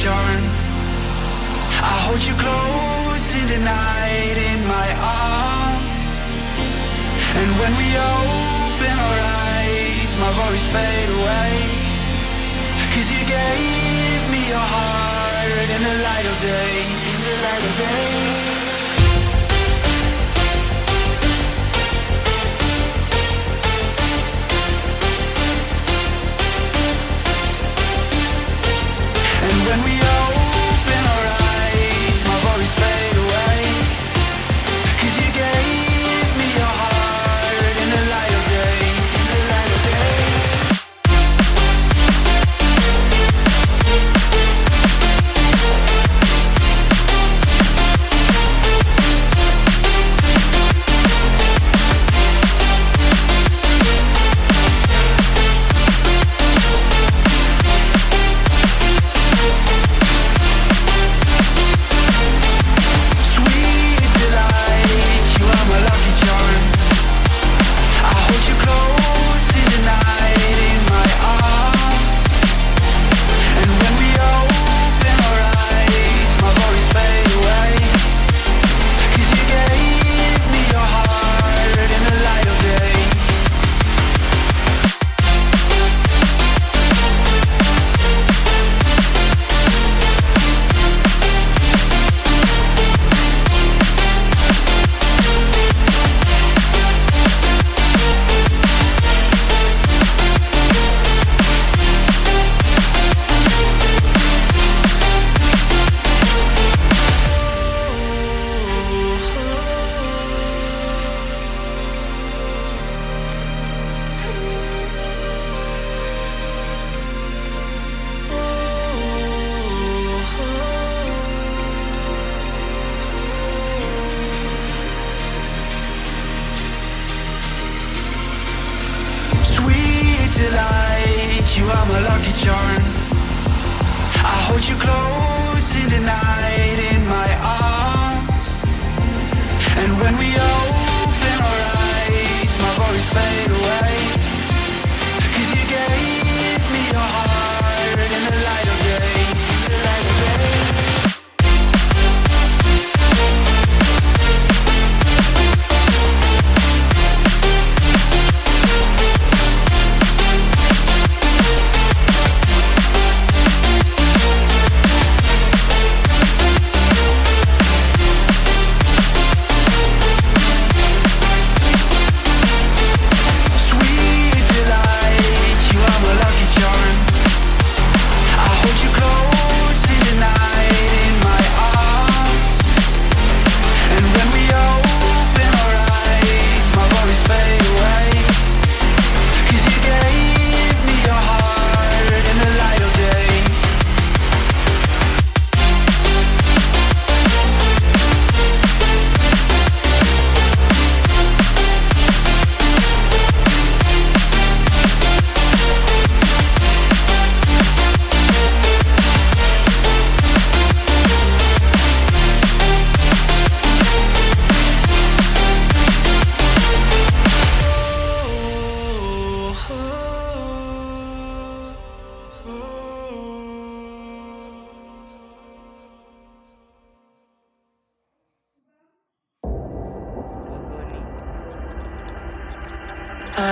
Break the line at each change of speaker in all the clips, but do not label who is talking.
charm. I hold you close in the night in my arms. And when we open our eyes, my worries fade away. 'Cause you gave me your heart in the light of day, in the light of day. And when we open our eyes, my worries fade away. 'Cause you gave me your heart in the light of day, in the light of day.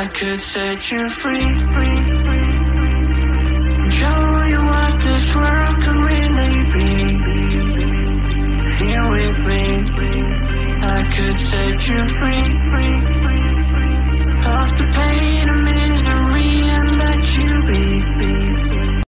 I could set you free, show you what this world could really be. Here with me, I could set you free of the pain and misery and let you be.